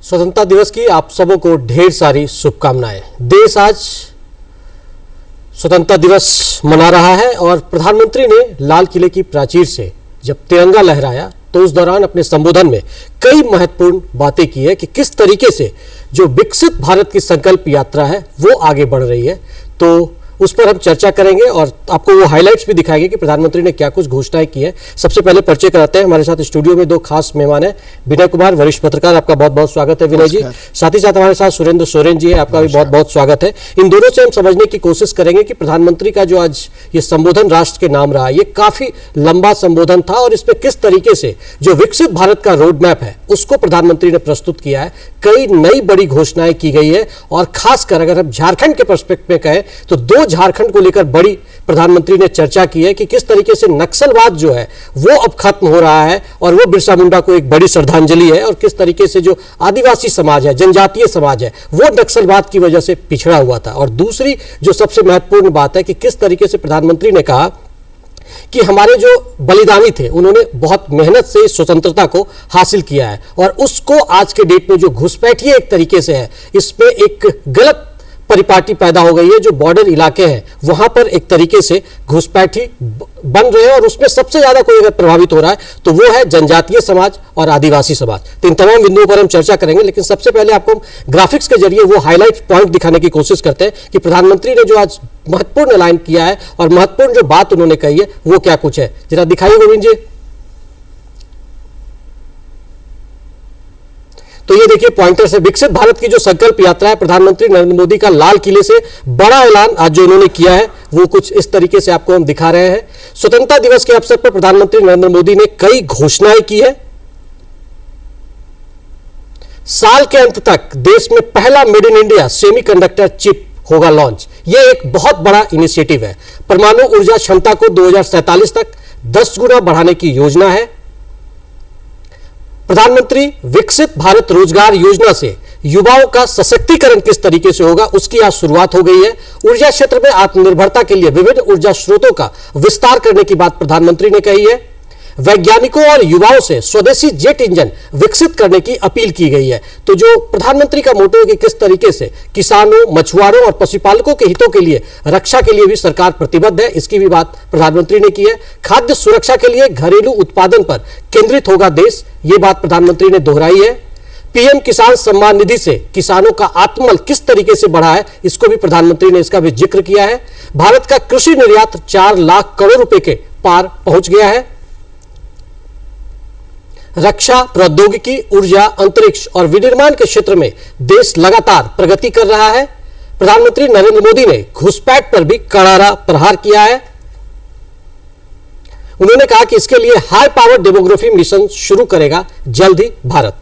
स्वतंत्रता दिवस की आप सबों को ढेर सारी शुभकामनाएं। देश आज स्वतंत्रता दिवस मना रहा है और प्रधानमंत्री ने लाल किले की प्राचीर से जब तिरंगा लहराया तो उस दौरान अपने संबोधन में कई महत्वपूर्ण बातें की है कि किस तरीके से जो विकसित भारत की संकल्प यात्रा है वो आगे बढ़ रही है। तो उस पर हम चर्चा करेंगे और आपको वो हाइलाइट्स भी दिखाएंगे कि प्रधानमंत्री ने क्या कुछ घोषणाएं की है। सबसे पहले परिचय कराते हैं, हमारे साथ स्टूडियो में दो खास मेहमान हैं। विनय कुमार, वरिष्ठ पत्रकार, आपका बहुत बहुत स्वागत है विनय जी। साथ ही साथ हमारे साथ सुरेंद्र सोरेन जी है, आपका भी बहुत बहुत स्वागत है। इन दोनों से हम समझने की कोशिश करेंगे कि प्रधानमंत्री का जो आज ये संबोधन राष्ट्र के नाम रहा, ये काफी लंबा संबोधन था और इसमें किस तरीके से जो विकसित भारत का रोड मैप है उसको प्रधानमंत्री ने प्रस्तुत किया है। कई नई बड़ी घोषणाएं की गई है और खासकर अगर हम झारखंड के पर्सपेक्टिव में कहें तो दो झारखंड को लेकर बड़ी प्रधानमंत्री ने चर्चा की है कि किस तरीके से नक्सलवाद जो है वो अब खत्म हो रहा है और वो बिरसा मुंडा को एक बड़ी श्रद्धांजलि है, और किस तरीके से जो आदिवासी समाज है, जनजातीय समाज है, वो नक्सलवाद की वजह से पिछड़ा हुआ था। और दूसरी जो सबसे महत्वपूर्ण बात है कि किस तरीके से प्रधानमंत्री ने कहा कि हमारे जो बलिदानी थे उन्होंने बहुत मेहनत से स्वतंत्रता को हासिल किया है और उसको आज के डेट में जो घुसपैठिए एक तरीके से है, इसमें एक गलत परिपाटी पैदा हो गई है। जो बॉर्डर इलाके हैं वहां पर एक तरीके से घुसपैठी बन रहे हैं और उसमें सबसे ज्यादा कोई अगर प्रभावित हो रहा है तो वो है जनजातीय समाज और आदिवासी समाज। तो इन तमाम बिंदुओं पर हम चर्चा करेंगे, लेकिन सबसे पहले आपको ग्राफिक्स के जरिए वो हाईलाइट पॉइंट दिखाने की कोशिश करते हैं कि प्रधानमंत्री ने जो आज महत्वपूर्ण ऐलान किया है और महत्वपूर्ण जो बात उन्होंने कही है वो क्या कुछ है। जरा दिखाइए गोविंद जी। तो ये देखिए पॉइंटर से विकसित भारत की जो संकल्प यात्रा है, प्रधानमंत्री नरेंद्र मोदी का लाल किले से बड़ा ऐलान आज जो उन्होंने किया है वो कुछ इस तरीके से आपको हम दिखा रहे हैं। स्वतंत्रता दिवस के अवसर पर प्रधानमंत्री नरेंद्र मोदी ने कई घोषणाएं की है। साल के अंत तक देश में पहला made in India semiconductor chip होगा लॉन्च। यह एक बहुत बड़ा इनिशिएटिव है। परमाणु ऊर्जा क्षमता को 2047 तक 10 गुना बढ़ाने की योजना है। प्रधानमंत्री विकसित भारत रोजगार योजना से युवाओं का सशक्तिकरण किस तरीके से होगा उसकी आज शुरुआत हो गई है। ऊर्जा क्षेत्र में आत्मनिर्भरता के लिए विभिन्न ऊर्जा स्रोतों का विस्तार करने की बात प्रधानमंत्री ने कही है। वैज्ञानिकों और युवाओं से स्वदेशी जेट इंजन विकसित करने की अपील की गई है। तो जो प्रधानमंत्री का मोटो है कि किस तरीके से किसानों, मछुआरों और पशुपालकों के हितों के लिए, रक्षा के लिए भी सरकार प्रतिबद्ध है, इसकी भी बात प्रधानमंत्री ने की है। खाद्य सुरक्षा के लिए घरेलू उत्पादन पर केंद्रित होगा देश, ये बात प्रधानमंत्री ने दोहराई है। पीएम किसान सम्मान निधि से किसानों का आत्मबल किस तरीके से बढ़ा है इसको भी प्रधानमंत्री ने इसका भी जिक्र किया है। भारत का कृषि निर्यात 4 लाख करोड़ रुपए के पार पहुंच गया है। रक्षा, प्रौद्योगिकी, ऊर्जा, अंतरिक्ष और विनिर्माण के क्षेत्र में देश लगातार प्रगति कर रहा है। प्रधानमंत्री नरेंद्र मोदी ने घुसपैठ पर भी करारा प्रहार किया है। उन्होंने कहा कि इसके लिए हाई पावर डेमोग्राफी मिशन शुरू करेगा जल्द ही भारत।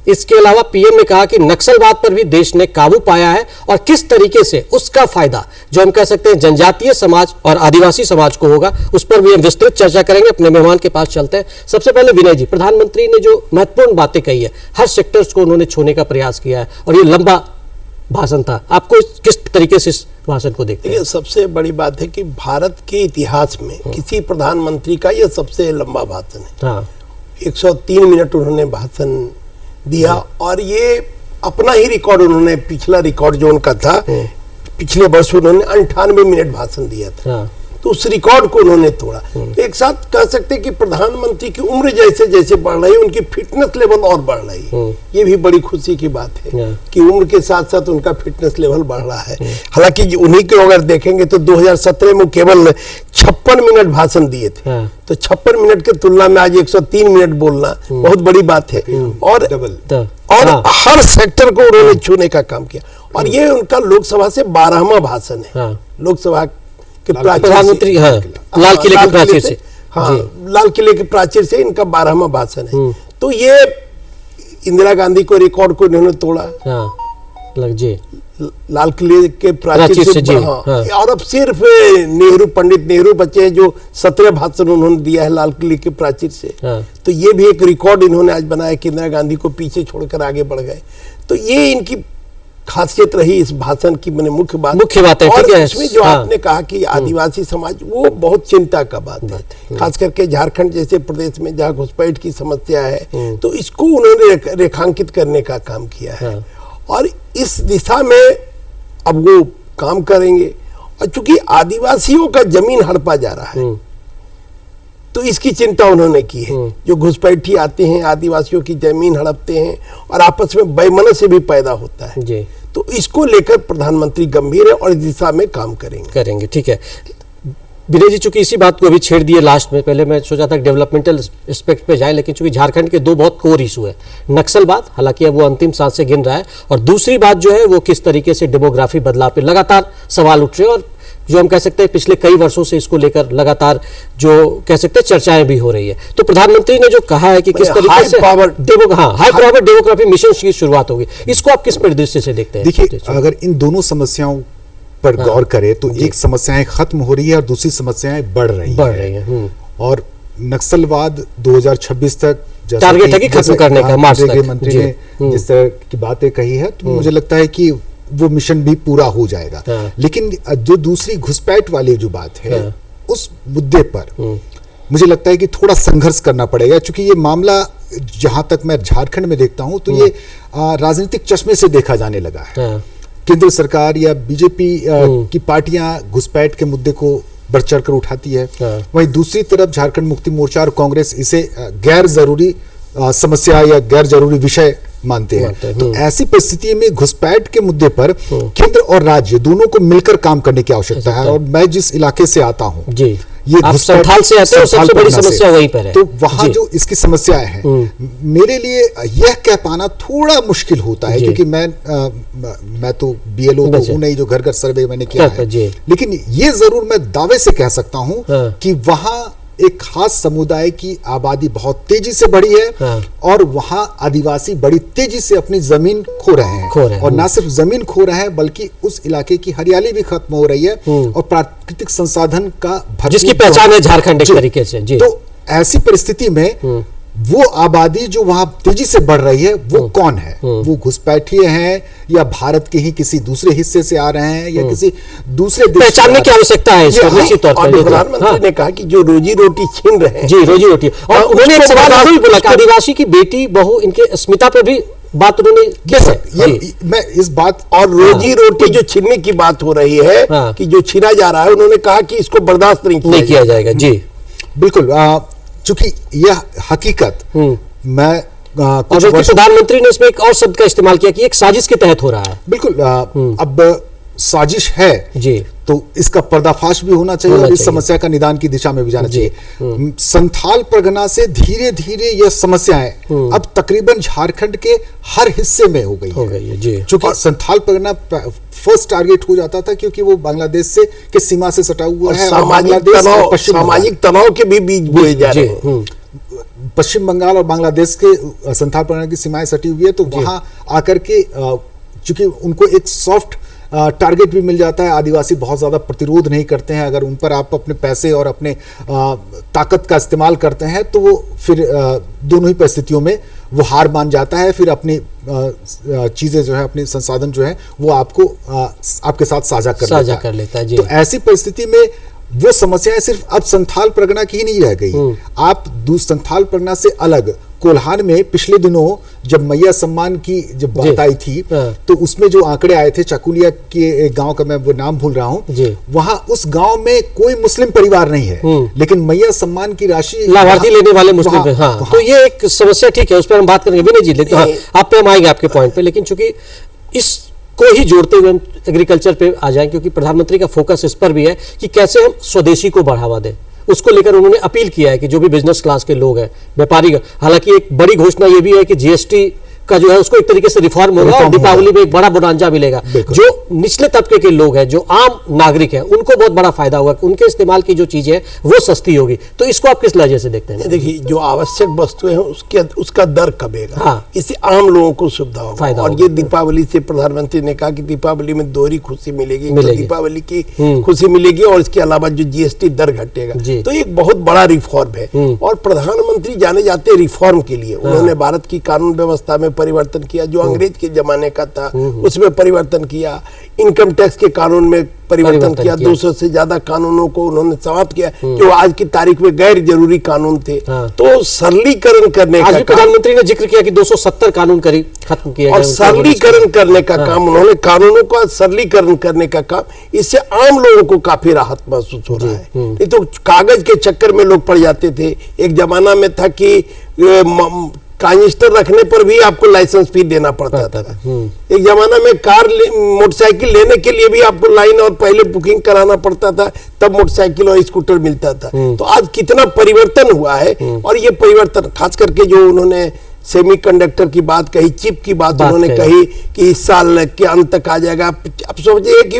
इसके अलावा पीएम ने कहा कि नक्सलवाद पर भी देश ने काबू पाया है और किस तरीके से उसका फायदा जो हम कह सकते हैं जनजातीय समाज और आदिवासी समाज को होगा, उस पर भी हम विस्तृत चर्चा करेंगे। अपने मेहमान के पास चलते हैं। सबसे पहले विनय जी, प्रधानमंत्री ने जो महत्वपूर्ण बातें कही है, हर सेक्टर्स को उन्होंने छूने का प्रयास किया है और ये लंबा भाषण था। आपको किस तरीके से इस भाषण को देखते हैं? सबसे बड़ी बात है कि भारत के इतिहास में किसी प्रधानमंत्री का यह सबसे लंबा भाषण है। हाँ। 103 मिनट उन्होंने भाषण दिया और ये अपना ही रिकॉर्ड, उन्होंने पिछला रिकॉर्ड जो उनका था पिछले वर्ष उन्होंने 98 मिनट भाषण दिया था। तो उस रिकॉर्ड को उन्होंने तोड़ा। तो एक साथ कह सकते हैं कि प्रधानमंत्री की उम्र जैसे जैसे बढ़ रही है उनकी फिटनेस लेवल और बढ़ रही है। ये भी बड़ी खुशी की बात है कि उम्र के साथ साथ उनका फिटनेस लेवल बढ़ रहा है। हालांकि उन्हीं को अगर देखेंगे तो 2017 में केवल 56 मिनट भाषण दिए थे, तो 56 मिनट की तुलना में आज 103 मिनट बोलना बहुत बड़ी बात है। और हर सेक्टर को उन्होंने छूने का काम किया और ये उनका लोकसभा से 12वां भाषण है। लोकसभा प्रधानमंत्री लाल किले के प्राचीर से, लाल किले के प्राचीर से इनका 12वां भाषण है। तो ये इंदिरा गांधी को रिकॉर्ड को इन्होंने तोड़ा लाल किले के प्राचीर से। और अब सिर्फ पंडित नेहरू बचे हैं जो 17 भाषण उन्होंने दिया है लाल किले के प्राचीर से। तो ये भी एक रिकॉर्ड इन्होंने आज बनाया कि इंदिरा गांधी को पीछे छोड़कर आगे बढ़ गए। तो ये इनकी खासियत रही इस भाषण की, मैंने मुख्य बात है। और ठीक है, इसमें जो आपने कहा कि आदिवासी समाज, वो बहुत चिंता का बात है, खास करके झारखंड जैसे प्रदेश में जहाँ घुसपैठ की समस्या है, तो इसको उन्होंने रेखांकित करने का काम किया है और इस दिशा में अब वो काम करेंगे। और चूंकि आदिवासियों का जमीन हड़पा जा रहा है, तो इसकी चिंता उन्होंने की है। जो घुसपैठी आते हैं, आदिवासियों की जमीन हड़पते हैं और आपस में वैमनस्य भी पैदा होता है जी। तो इसको लेकर प्रधानमंत्री गंभीर है और इस दिशा में काम करेंगे। ठीक है विनय जी, चूंकि इसी बात को अभी छेड़ दिए लास्ट में, पहले मैं सोचा था डेवलपमेंटल एस्पेक्ट पे जाए, लेकिन चूंकि झारखंड के दो बहुत कोर इशू है, नक्सलवाद, हालांकि अब वो अंतिम सांस से गिन रहा है, और दूसरी बात जो है वो किस तरीके से डेमोग्राफी बदलाव पे लगातार सवाल उठ रहे हैं, और जो हम कह सकते हैं पिछले कई वर्षों से इसको लेकर लगातार जो कह सकते हैं चर्चाएं भी हो रही है। तो प्रधानमंत्री ने जो कहा है कि किस तरीके से हाई पावर डेमोग्राफी मिशन की शुरुआत होगी, इसको आप किस परिदृश्य से देखते हैं? देखिए, अगर इन दोनों समस्याओं पर गौर करें तो एक समस्याएं खत्म हो रही है और दूसरी समस्याएं बढ़ रही है। और नक्सलवाद 2026 तक टारगेट है कि खत्म करने का, मार्च तक मंत्री ने जिस तरह की बातें कही है, तो मुझे लगता है कि वो मिशन भी पूरा हो जाएगा। लेकिन जो दूसरी घुसपैठ वाली जो बात है, उस मुद्दे पर मुझे लगता है कि थोड़ा संघर्ष करना पड़ेगा, क्योंकि ये मामला जहां तक मैं झारखंड में देखता हूं तो ये राजनीतिक चश्मे से देखा जाने लगा है। केंद्र सरकार या बीजेपी की पार्टियां घुसपैठ के मुद्दे को बढ़ चढ़ कर उठाती है, वहीं दूसरी तरफ झारखंड मुक्ति मोर्चा और कांग्रेस इसे गैर जरूरी समस्या या गैर जरूरी विषय मानते हैं। तो ऐसी परिस्थिति में घुसपैठ के मुद्दे पर केंद्र और राज्य दोनों को मिलकर काम करने की आवश्यकता है। और मैं जिस इलाके से आता हूँ, ये संथाल से आते हैं, सबसे बड़ी समस्या वहीं पर है। तो वहां जो इसकी समस्याएं हैं, मेरे लिए यह कह पाना थोड़ा मुश्किल होता है, क्योंकि मैं तो बीएलओ तो हूं नहीं जो घर घर सर्वे मैंने किया है, लेकिन ये जरूर मैं दावे से कह सकता हूं कि वहां एक खास समुदाय की आबादी बहुत तेजी से बढ़ी है और वहां आदिवासी बड़ी तेजी से अपनी जमीन खो रहे हैं। और ना सिर्फ जमीन खो रहे हैं, बल्कि उस इलाके की हरियाली भी खत्म हो रही है और प्राकृतिक संसाधन का जिसकी पहचान है झारखंड एक तरीके से जी। तो ऐसी परिस्थिति में वो आबादी जो वहां तेजी से बढ़ रही है, वो कौन है? वो घुसपैठिए हैं या भारत के ही किसी दूसरे हिस्से से आ रहे हैं या किसी दूसरे देश? पहचानने की आवश्यकता है इसको निश्चित तौर पर। प्रधानमंत्री ने कहा कि जो रोजी रोटी छीन रहे हैं, जी रोजी रोटी, और उन्होंने एक सवाल भी बोला कि आदिवासी की बेटी बहू इनके अस्मिता पर भी बात उन्होंने मैं इस बात और रोजी रोटी जो छीनने की बात हो रही है कि जो छीना जा रहा है, उन्होंने कहा कि इसको बर्दाश्त नहीं किया जाएगा। जी बिल्कुल, चूंकि यह हकीकत मैं प्रधानमंत्री ने इसमें एक और शब्द का इस्तेमाल किया कि एक साजिश के तहत हो रहा है। बिल्कुल, अब साजिश है जी, तो इसका पर्दाफाश भी होना चाहिए और इस समस्या का निदान की दिशा में भी जाना चाहिए। संथाल परगना से धीरे धीरे यह समस्याएं अब तकरीबन झारखंड के हर हिस्से में हो गई है। चूंकि संथाल परगना फर्स्ट टारगेट हो जाता था, क्योंकि वो बांग्लादेश से के सीमा से सटा हुआ है, सामाजिक तनाव के भी बीज बोए जा रहे हैं। पश्चिम बंगाल और बांग्लादेश के संथाल परगना की सीमाएं सटी हुई है, तो वहां आकर के चूंकि उनको एक सॉफ्ट टारगेट भी मिल जाता है, आदिवासी बहुत ज्यादा प्रतिरोध नहीं करते हैं। अगर उन पर आप अपने पैसे और अपने ताकत का इस्तेमाल करते हैं, तो वो फिर दोनों ही परिस्थितियों में वो हार मान जाता है, फिर अपनी चीजें जो है, अपने संसाधन जो है, वो आपको आपके साथ साझा कर लेता है। तो ऐसी परिस्थिति में वो समस्याएं सिर्फ अब संथाल परगना की ही नहीं रह गई। आप संथाल परगना से अलग कोल्हान में पिछले दिनों जब मैया सम्मान की जब बात आई थी, तो उसमें जो आंकड़े आए थे, चाकुलिया के एक गांव का मैं वो नाम भूल रहा हूं, वहां उस गांव में कोई मुस्लिम परिवार नहीं है, लेकिन मैया सम्मान की राशि लाभार्थी लेने वाले मुस्लिम। तो ये एक समस्या, ठीक है, उस पर हम बात करेंगे विनय जी, लेकिन आप पे हम आएंगे आपके पॉइंट पे, लेकिन चूंकि इस को ही जोड़ते हुए हम एग्रीकल्चर पे आ जाएं, क्योंकि प्रधानमंत्री का फोकस इस पर भी है कि कैसे हम स्वदेशी को बढ़ावा दें। उसको लेकर उन्होंने अपील किया है कि जो भी बिजनेस क्लास के लोग हैं, व्यापारी, हालांकि एक बड़ी घोषणा ये भी है कि जीएसटी का जो है उसको एक तरीके से रिफॉर्म होगा और दीपावली में एक बड़ा बोनांजा मिलेगा। जो निचले तबके के लोग हैं, जो आम नागरिक हैं, उनको बहुत बड़ा फायदा होगा, उनके इस्तेमाल की जो चीजें हैं वो सस्ती होगी। तो इसको आप किस लहजे से देखते हैं? देखिए, जो आवश्यक वस्तुएं हैं उसका दर कमेगा, इससे आम लोगों को सुविधा होगा। और ये दीपावली से प्रधानमंत्री ने कहा कि दीपावली में दोहरी खुशी मिलेगी, दीपावली की खुशी मिलेगी, और इसके अलावा जो जीएसटी दर घटेगा, तो एक बहुत बड़ा रिफॉर्म है। और प्रधानमंत्री जाने जाते रिफॉर्म के लिए, उन्होंने भारत की कानून व्यवस्था में परिवर्तन किया, जो अंग्रेज के जमाने का था उसमें परिवर्तन किया, इनकम टैक्स के कानून में परिवर्तन किया, 200 से ज्यादा कानूनों को उन्होंने समाप्त किया जो आज की तारीख में गैर जरूरी कानून थे। तो सरलीकरण करने का प्रधानमंत्री ने जिक्र किया कि 270 कानून खत्म किए और सरलीकरण करने का काम, उन्होंने कानूनों का सरलीकरण करने का काम, इससे आम लोगों को काफी राहत महसूस हो रहा है। नहीं तो कागज के चक्कर में लोग पड़ जाते थे। एक जमाना में था कि ट्रांजिस्टर रखने पर भी आपको लाइसेंस फी देना पड़ता था। एक जमाना में मोटरसाइकिल लेने के लिए भी आपको लाइन और पहले बुकिंग कराना पड़ता था, तब मोटरसाइकिल और स्कूटर मिलता था। तो आज कितना परिवर्तन हुआ है, और ये परिवर्तन खास करके जो उन्होंने सेमीकंडक्टर की बात कही, चिप की बात उन्होंने कही कि इस साल के अंत तक आ जाएगा। अब सोचिए कि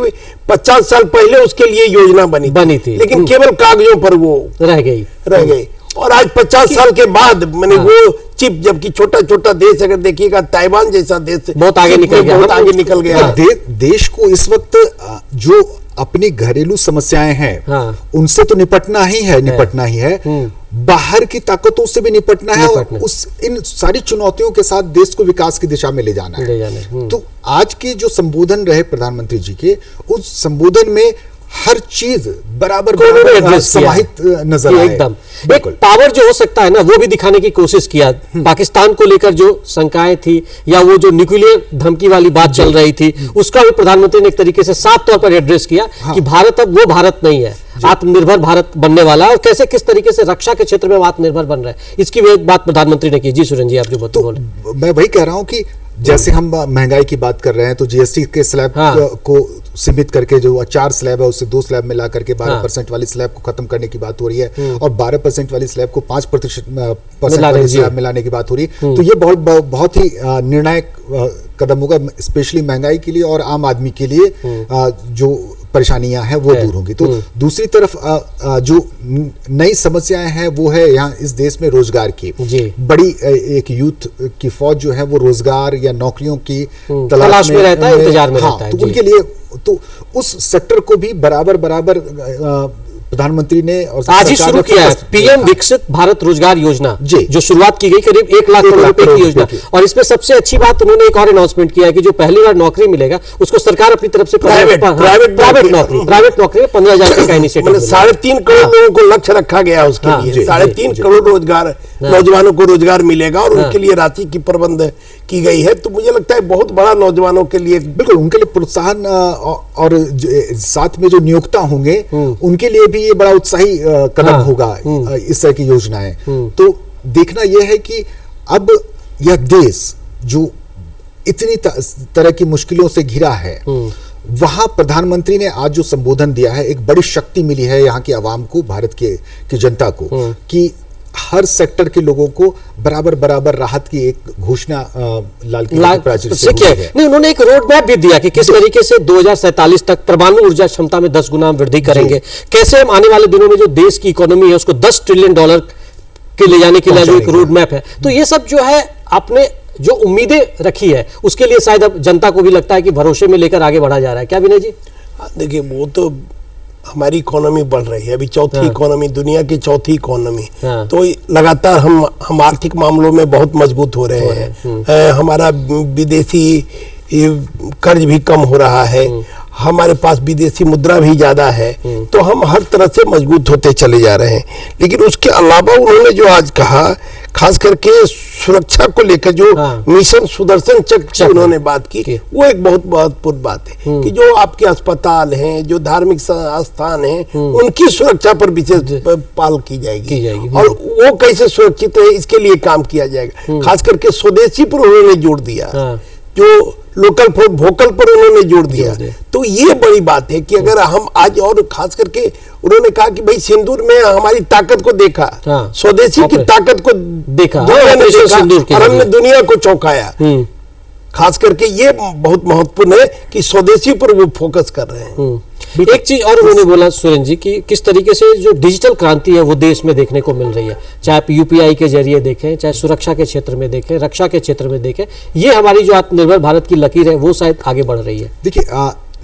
50 साल पहले उसके लिए योजना बनी थी, लेकिन केवल कागजों पर वो रह गई। और आज 50 साल के बाद मैंने वो चिप, जबकि छोटा छोटा देश, अगर देखिएगा ताइवान जैसा देश बहुत आगे निकल गया। देश को इस वक्त जो अपनी घरेलू समस्याएं हैं उनसे तो निपटना ही है, बाहर की ताकतों से भी निपटना है, और इन सारी चुनौतियों के साथ देश को विकास की दिशा में ले जाना है। तो आज के जो संबोधन रहे प्रधानमंत्री जी के, उस संबोधन में हर चीज बराबर समाहित नजर आए। एकदम एक पावर जो हो सकता है ना, वो भी दिखाने की कोशिश किया। पाकिस्तान को लेकर जो शंकाएं थी या वो जो न्यूक्लियर धमकी वाली बात चल रही थी, उसका भी प्रधानमंत्री ने एक तरीके से साफ तौर पर एड्रेस किया कि भारत अब वो भारत नहीं है, आत्मनिर्भर भारत बनने वाला है, और कैसे किस तरीके से रक्षा के क्षेत्र में आत्मनिर्भर बन रहा है, इसकी भी एक बात प्रधानमंत्री ने की। जी सुरेंद्र जी, आप जो बोले। मैं वही कह रहा हूं कि जैसे हम महंगाई की बात कर रहे हैं, तो जीएसटी के स्लैब को सीमित करके जो 4 स्लैब है उससे 2 स्लैब में ला करके 12% वाली स्लैब को खत्म करने की बात हो रही है, और 12% वाली स्लैब को 5% वाली स्लैब में लाने की बात हो रही है। तो ये बहुत ही निर्णायक कदम होगा, स्पेशली महंगाई के लिए और आम आदमी के लिए जो परेशानियां हैं वो दूर होंगी। तो दूसरी तरफ जो नई समस्याएं हैं वो है यहाँ इस देश में रोजगार की। बड़ी एक यूथ की फौज जो है वो रोजगार या नौकरियों की तलाश में रहता है, इंतजार में रहता है। तो उनके लिए तो उस सेक्टर को भी बराबर प्रधानमंत्री ने और आज ही शुरू किया है पीएम विकसित भारत रोजगार योजना, जो शुरुआत की गई करीब 1 लाख करोड़ रुपए की योजना। और इसमें सबसे अच्छी बात उन्होंने एक और अनाउंसमेंट किया है कि जो पहली बार नौकरी मिलेगा उसको सरकार अपनी तरफ से प्राइवेट नौकरी 15,000 रुपए का इनिशिएटिव, 3.5 करोड़ लोगों को लक्ष्य रखा गया उसके लिए। 3.5 करोड़ रोजगार नौजवानों को रोजगार मिलेगा, और उनके लिए राशि की प्रबंध की गई है। तो मुझे लगता है बहुत बड़ा नौजवानों के लिए, बिल्कुल उनके लिए प्रोत्साहन, और साथ में जो नियोक्ता होंगे उनके लिए ये बड़ा उत्साही कदम होगा इस तरह की योजनाएं। तो देखना यह है कि अब यह देश जो इतनी तरह की मुश्किलों से घिरा है, वहां प्रधानमंत्री ने आज जो संबोधन दिया है, एक बड़ी शक्ति मिली है यहाँ की आवाम को, भारत की जनता को, कि हर सेक्टर के लोगों को बराबर राहत की एक घोषणा लाल किले की प्राचीर से नहीं, उन्होंने एक रोड मैप भी दिया कि किस तरीके से 2047 तक परमाणु ऊर्जा क्षमता में 10 गुना वृद्धि करेंगे, कैसे हम आने वाले दिनों में जो देश की इकोनॉमी है उसको $10 ट्रिलियन के ले जाने के लिए जो एक रोड मैप है। तो ये सब जो है आपने जो उम्मीदें रखी है उसके लिए शायद अब जनता को भी लगता है कि भरोसे में लेकर आगे बढ़ा जा रहा है। क्या विनय जी? देखिए, वो तो हमारी इकोनॉमी बढ़ रही है, अभी चौथी इकोनॉमी, दुनिया की चौथी इकोनॉमी, तो लगातार हम आर्थिक मामलों में बहुत मजबूत हो रहे हैं। हमारा विदेशी कर्ज भी कम हो रहा है, हमारे पास विदेशी मुद्रा भी ज्यादा है, तो हम हर तरह से मजबूत होते चले जा रहे हैं। लेकिन उसके अलावा उन्होंने जो आज कहा, खास करके सुरक्षा को लेकर जो मिशन सुदर्शन चक्र की उन्होंने बात की, वो एक बहुत महत्वपूर्ण बात है कि जो आपके अस्पताल हैं, जो धार्मिक स्थान हैं, उनकी सुरक्षा पर विशेष पहल की जाएगी, और वो कैसे सुरक्षित है इसके लिए काम किया जाएगा। खास करके स्वदेशी पर उन्होंने जोर दिया, जो लोकल फॉर वोकल पर उन्होंने जोर दिया। तो ये बड़ी बात है कि अगर हम आज, और खास करके उन्होंने कहा कि भाई सिंदूर में हमारी ताकत को देखा, स्वदेशी की ताकत को देखा, और हमने दुनिया को चौंकाया। खास करके ये बहुत महत्वपूर्ण है कि स्वदेशी पर वो फोकस कर रहे हैं। एक चीज और उन्होंने बोला सुरेंद्र जी कि किस तरीके से जो डिजिटल क्रांति है वो देश में देखने को मिल रही है, चाहे आप यूपीआई के जरिए देखें, चाहे सुरक्षा के क्षेत्र में देखें, रक्षा के क्षेत्र में देखें, ये हमारी जो आत्मनिर्भर भारत की लकीर है वो शायद आगे बढ़ रही है। देखिए,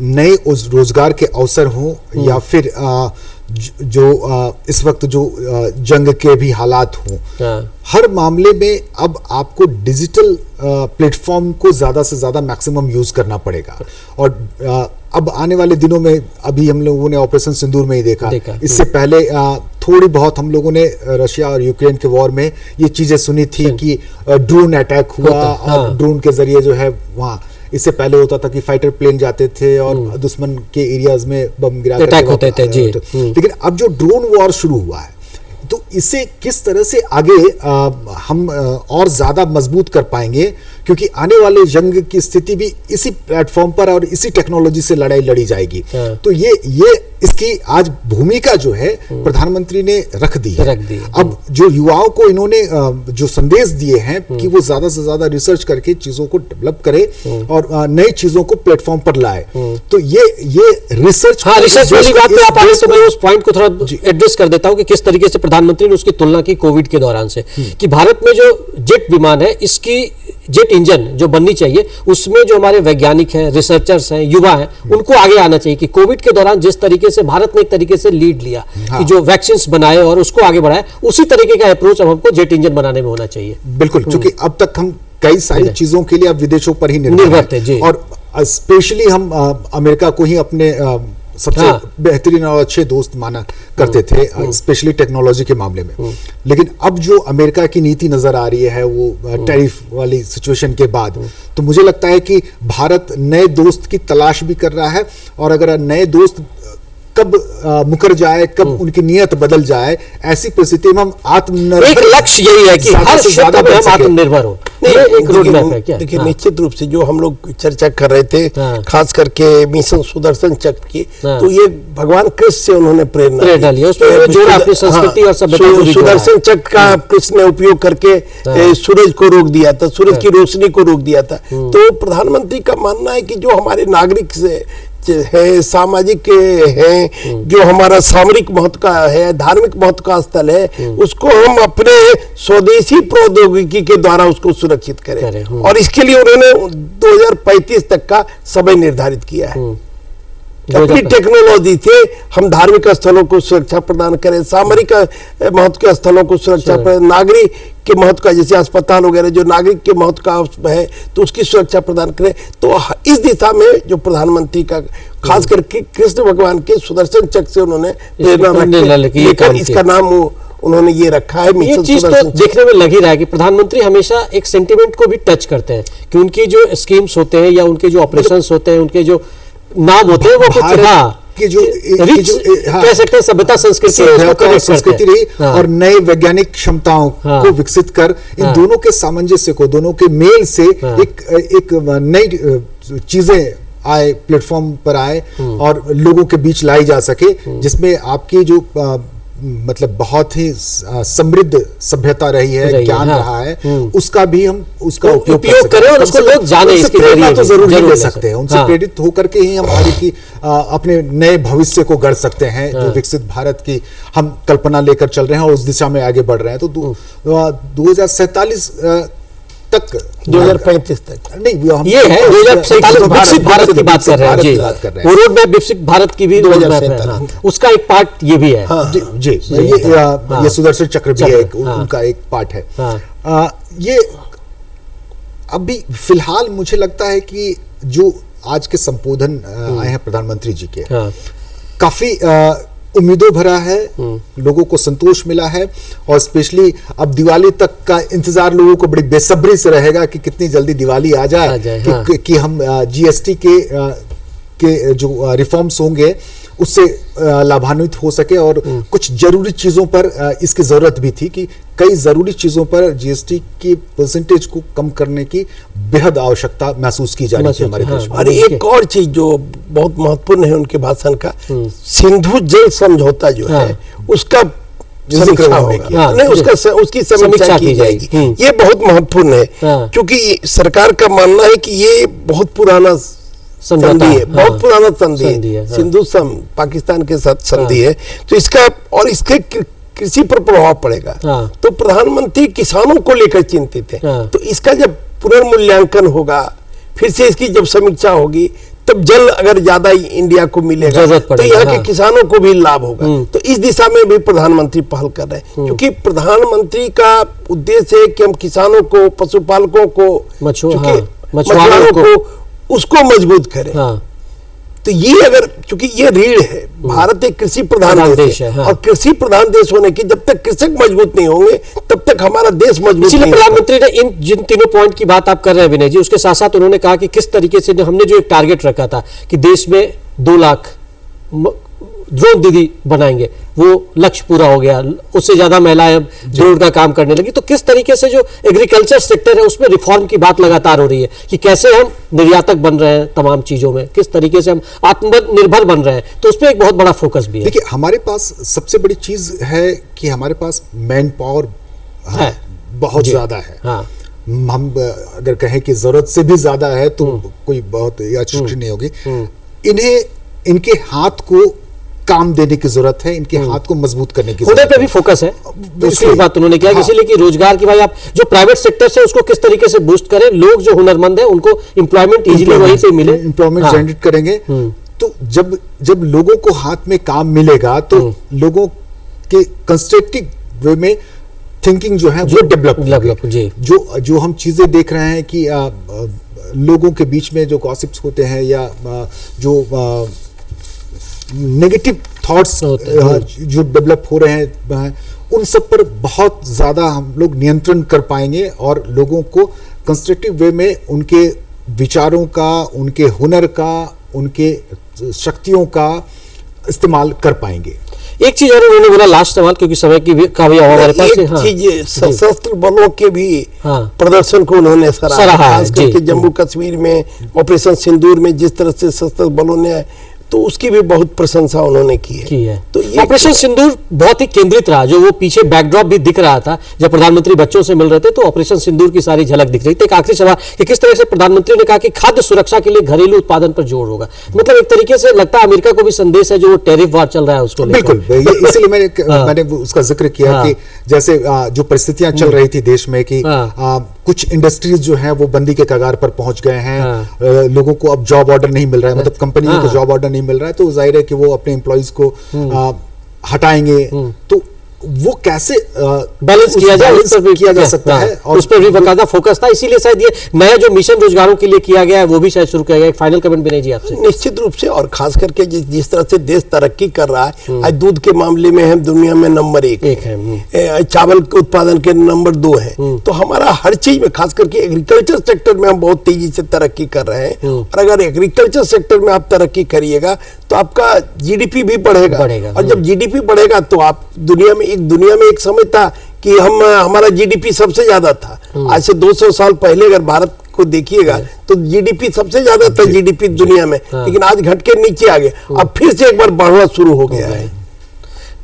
नए रोजगार के अवसर हों या फिर जो इस वक्त जो जंग के भी हालात हों, हर मामले में अब आपको डिजिटल प्लेटफॉर्म को ज़्यादा से ज़्यादा मैक्सिमम यूज़ करना पड़ेगा। और अब आने वाले दिनों में, अभी हम लोगों ने ऑपरेशन सिंदूर में ही देखा। इससे पहले थोड़ी बहुत हम लोगों ने रशिया और यूक्रेन के वॉर में ये चीज़ें सुनी थी कि ड्रोन अटैक हुआ और ड्रोन के जरिए जो है वहाँ, इससे पहले होता था कि फाइटर प्लेन जाते थे और दुश्मन के एरियाज में बम गिरा अटैक होते थे जी। लेकिन अब जो ड्रोन वॉर शुरू हुआ है, तो इसे किस तरह से आगे हम और ज्यादा मजबूत कर पाएंगे, क्योंकि आने वाले जंग की स्थिति भी इसी प्लेटफॉर्म पर और इसी टेक्नोलॉजी से लड़ाई लड़ी जाएगी। तो ये इसकी आज भूमिका जो है प्रधानमंत्री ने रख दी है। अब जो युवाओं को इन्होंने जो संदेश दिए हैं कि वो ज्यादा से ज्यादा रिसर्च करके चीजों को डेवलप करे और नई चीजों को प्लेटफॉर्म पर लाए, तो ये रिसर्च वाली बात पे आप आगे, तो मैं उस पॉइंट को थोड़ा एड्रेस कर देता हूं कि किस तरीके से प्रधानमंत्री ने उसकी तुलना की कोविड के दौरान से, कि भारत में जो जेट विमान है, इसकी जेट इंजन जो बननी चाहिए, उसमें जो हमारे वैज्ञानिक हैं, रिसर्चर्स हैं, युवा हैं, उनको आगे आना चाहिए। कि कोविड के दौरान जिस तरीके से भारत ने एक तरीके से लीड लिया कि जो वैक्सीन बनाए और उसको आगे बढ़ाए, उसी तरीके का अप्रोच अब हमको जेट इंजन बनाने में होना चाहिए। बिल्कुल, क्योंकि अब तक हम कई सारी चीजों के लिए अब विदेशों पर ही निर्भर थे, और स्पेशली हम अमेरिका को ही अपने सबसे बेहतरीन और अच्छे दोस्त माना करते थे, स्पेशली टेक्नोलॉजी के मामले में। लेकिन अब जो अमेरिका की नीति नजर आ रही है वो टैरिफ वाली सिचुएशन के बाद, तो मुझे लगता है कि भारत नए दोस्त की तलाश भी कर रहा है, और अगर नए दोस्त कब मुकर जाए, कब उनकी नियत बदल जाए, ऐसी परिस्थिति में हम आत्मनिर्भर, एक लक्ष्य यही है कि हर क्षेत्र में हम आत्मनिर्भर हो। एक रोड मैप है क्या? देखिए, निश्चित रूप से जो हम लोग चर्चा कर रहे थे, खास करके मिशन सुदर्शन चक्र की, तो ये भगवान कृष्ण से उन्होंने प्रेरणा ली, उसमें जोड़ा अपनी संस्कृति और सभ्यता को। सुदर्शन चक्र का कृष्ण ने उपयोग करके सूरज को रोक दिया था, सूरज की रोशनी को रोक दिया था। तो प्रधानमंत्री का मानना है कि जो हमारे नागरिक से है, सामाजिक है, जो हमारा सामरिक महत्व का है, धार्मिक महत्व का स्थल है, उसको हम अपने स्वदेशी प्रौद्योगिकी के द्वारा उसको सुरक्षित करें। और इसके लिए उन्होंने 2035 तक का समय निर्धारित किया है। अपनी टेक्नोलॉजी से हम धार्मिक स्थलों को सुरक्षा प्रदान करें, सामरिक महत्व के स्थलों को सुरक्षा प्रदान, नागरिक के महत्व का, जैसे अस्पताल वगैरह जो नागरिक के महत्व का है, तो उसकी सुरक्षा प्रदान करें। तो इस दिशा में जो प्रधानमंत्री का, खास करके कृष्ण भगवान के सुदर्शन चक्र से उन्होंने प्रेरणा लेकर इसका नाम उन्होंने ये रखा है। ये चीज तो देखने में लग ही रहा है कि प्रधानमंत्री हमेशा एक सेंटिमेंट को भी टच करते हैं, कि उनकी जो स्कीम्स होते हैं या उनके जो ऑपरेशंस होते हैं, उनके जो नाम होते हैं, वो कुछ कि जो कह सकते हैं सभ्यता संस्कृति रही, और नए वैज्ञानिक क्षमताओं को विकसित कर इन दोनों के सामंजस्य को, दोनों के मेल से एक नई चीजें आए, प्लेटफॉर्म पर आए और लोगों के बीच लाई जा सके, जिसमें आपकी जो मतलब बहुत ही समृद्ध सभ्यता रही है, ज्ञान रहा है, उसका भी हम उसका उपयोग करें और उसको लोग जाने। इसकी प्रेरणा तो जरूर ले सकते हैं, उनसे प्रेरित होकर के ही हम आगे की अपने नए भविष्य को गढ़ सकते हैं। जो विकसित भारत की हम कल्पना लेकर चल रहे हैं और उस दिशा में आगे बढ़ रहे हैं। तो 2047 तक, 2035 तक नहीं, ये है 2047 विकसित भारत की बात कर रहे हैं जी। वो रोड मैप विकसित भारत की भी रोड मैप है, उसका एक पार्ट ये भी है। जी, ये सुदर्शन चक्र भी है, उनका एक पार्ट है। ये अभी फिलहाल मुझे लगता है कि जो आज के संबोधन आए हैं प्रधानमंत्री जी के, काफी उम्मीदों भरा है, लोगों को संतोष मिला है, और स्पेशली अब दिवाली तक का इंतजार लोगों को बड़ी बेसब्री से रहेगा कि कितनी जल्दी दिवाली आ जाए, कि हम जीएसटी के जो रिफॉर्म्स होंगे उससे लाभान्वित हो सके। और कुछ जरूरी चीजों पर इसकी जरूरत भी थी, कि कई जरूरी चीजों पर जीएसटी की परसेंटेज को कम करने की बेहद आवश्यकता महसूस की जा रही थी हमारे देश में। और एक और चीज जो बहुत महत्वपूर्ण है उनके भाषण का, सिंधु जल समझौता जो है उसका समीक्षा होगा, नहीं उसकी समीक्षा की जाएगी। ये बहुत महत्वपूर्ण है, क्योंकि सरकार का मानना है कि ये बहुत पुराना संधि है, बहुत पुराना संधि है, सिंधु पाकिस्तान के साथ संधि है। तो इसका और इसके कृषि पर प्रभाव पड़ेगा। तो प्रधानमंत्री किसानों को लेकर चिंतित है। तो इसका जब पुनर्मूल्यांकन होगा, फिर से इसकी जब समीक्षा होगी, तब जल अगर ज्यादा इंडिया को मिलेगा तो यहाँ के किसानों को भी लाभ होगा। तो इस दिशा में भी प्रधानमंत्री पहल कर रहे हैं, क्योंकि प्रधानमंत्री का उद्देश्य है कि हम किसानों को, पशुपालकों को, मछुआरों को उसको मजबूत करें। तो ये अगर, चूंकि ये रीढ़ है, भारत एक कृषि प्रधान देश है, और कृषि प्रधान देश होने की जब तक कृषक मजबूत नहीं होंगे तब तक हमारा देश मजबूत नहीं। प्रधानमंत्री ने इन जिन तीनों पॉइंट की बात आप कर रहे हैं विनय जी, उसके साथ साथ उन्होंने कहा कि किस तरीके से हमने जो एक टारगेट रखा था कि देश में 2 लाख ड्रोन दीदी बनाएंगे, वो लक्ष्य पूरा हो गया, उससे ज्यादा महिलाएं अब ड्रोन का काम करने लगी। तो किस तरीके से जो एग्रीकल्चर सेक्टर है उसमें रिफॉर्म की बात लगातार हो रही है कि कैसे हम निर्यातक बन रहे हैं तमाम चीजों में, किस तरीके से हम आत्मनिर्भर बन रहे हैं, तो उसमें एक बहुत बड़ा फोकस भी है। देखिए, हमारे पास सबसे बड़ी चीज है कि हमारे पास मैन पावर है, बहुत ज्यादा है। हम अगर कहें कि जरूरत से भी ज्यादा है तो कोई बहुत अतिशयोक्ति नहीं होगी। इनके हाथ को काम देने की जरूरत है, इनके हाथ को मजबूत करने की जरूरत है, भी फोकस है। दूसरी बात उन्होंने किया इसीलिए कि रोजगार की, भाई आप जो प्राइवेट सेक्टर से उसको किस तरीके से बूस्ट करें, लोग जो हुनरमंद है उनको एम्प्लॉयमेंट इजीली वहीं से मिले, एम्प्लॉयमेंट जनरेट करेंगे। तो जब लोगों को हाथ में काम मिलेगा तो लोगों के कंस्ट्रक्टिव वे में थिंकिंग जो है वो डेवलप जी। जो हम चीजें देख रहे हैं कि लोगों के बीच में जो गॉसिप्स होते हैं या जो नेगेटिव थॉट्स जो डेवलप हो रहे हैं, उन सब पर बहुत ज्यादा हम लोग नियंत्रण कर पाएंगे और लोगों को कंस्ट्रक्टिव वे में उनके विचारों का, उनके हुनर का, उनके शक्तियों का इस्तेमाल कर पाएंगे। एक चीज और उन्होंने बोला, लास्ट सवाल क्योंकि समय की भी काफी हमारे पास, चीज सशस्त्र बलों के भी प्रदर्शन को उन्होंने सराहा, खास करके जम्मू कश्मीर में ऑपरेशन सिंदूर में जिस तरह से सशस्त्र बलों ने, तो उसकी भी बहुत प्रशंसा उन्होंने की है। तो ऑपरेशन सिंदूर बहुत ही केंद्रित रहा, जो वो पीछे बैकड्रॉप भी दिख रहा था जब प्रधानमंत्री बच्चों से मिल रहे थे, तो ऑपरेशन सिंदूर की सारी झलक दिख रही थी। एक आखिरी सवाल कि किस तरह से प्रधानमंत्री ने कहा कि खाद्य सुरक्षा के लिए घरेलू उत्पादन पर जोर होगा, मतलब एक तरीके से लगता है अमेरिका को भी संदेश है जो वो टैरिफ वार चल रहा है उसको। बिल्कुल, इसलिए मैंने उसका जिक्र किया कि जैसे जो परिस्थितियां चल रही थी देश में कि कुछ इंडस्ट्रीज जो है वो बंदी के कगार पर पहुंच गए हैं, लोगों को अब जॉब ऑर्डर नहीं मिल रहा है, मतलब कंपनियों को जॉब ऑर्डर नहीं मिल रहा है, तो जाहिर है कि वो अपने एम्प्लॉइज को हटाएंगे। तो वो कैसे बैलेंस किया जा सकता है, और उस पर भी बकायदा फोकस था। इसीलिए शायद ये नया जो मिशन रोजगारों के लिए किया गया है वो भी शायद शुरू किया गया। एक फाइनल कमेंट विनय जी आपसे। निश्चित रूप से, और खास करके जिस तरह से देश तरक्की कर रहा है, आज दूध के मामले में हम दुनिया में नंबर 1 है, चावल के उत्पादन के नंबर 2 है, तो हमारा हर चीज में, खास करके एग्रीकल्चर सेक्टर में हम बहुत तेजी से तरक्की कर रहे हैं। और अगर एग्रीकल्चर सेक्टर में आप तरक्की करिएगा तो आपका जीडीपी भी बढ़ेगा, और जब जीडीपी बढ़ेगा तो आप दुनिया में एक समय था कि हमारा जीडीपी सबसे ज्यादा था। आज से 200 साल पहले अगर भारत को देखिएगा तो जीडीपी सबसे ज्यादा था जीडीपी दुनिया में, लेकिन आज घट के नीचे आ गया, अब फिर से एक बार बढ़ना शुरू हो गया है।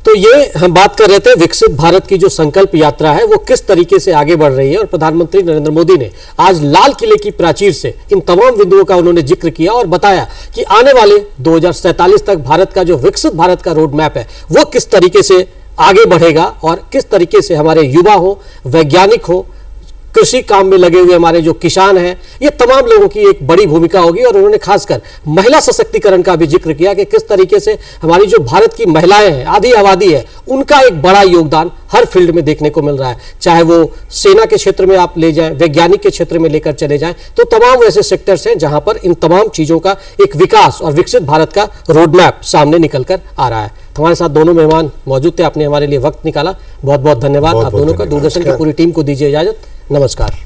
तो ये हम बात कर रहे थे विकसित भारत की जो संकल्प यात्रा है वो किस तरीके से आगे बढ़ रही है, और प्रधानमंत्री नरेंद्र मोदी ने आज लाल किले की प्राचीर से इन तमाम बिंदुओं का उन्होंने जिक्र किया और बताया कि आने वाले 2047 तक भारत का जो विकसित भारत का रोड मैप है वो किस तरीके से आगे बढ़ेगा, और किस तरीके से हमारे युवा हो, वैज्ञानिक हो, कृषि काम में लगे हुए हमारे जो किसान हैं, ये तमाम लोगों की एक बड़ी भूमिका होगी। और उन्होंने खासकर महिला सशक्तिकरण का भी जिक्र किया कि किस तरीके से हमारी जो भारत की महिलाएं हैं, आधी आबादी है, उनका एक बड़ा योगदान हर फील्ड में देखने को मिल रहा है, चाहे वो सेना के क्षेत्र में आप ले जाएं, वैज्ञानिक के क्षेत्र में लेकर चले जाएं, तो तमाम ऐसे सेक्टर्स हैं जहां पर इन तमाम चीजों का एक विकास और विकसित भारत का रोड मैप सामने निकल कर आ रहा है। हमारे साथ दोनों मेहमान मौजूद थे, आपने हमारे लिए वक्त निकाला, बहुत बहुत धन्यवाद आप दोनों का। दूरदर्शन की पूरी टीम को दीजिए इजाजत, नमस्कार।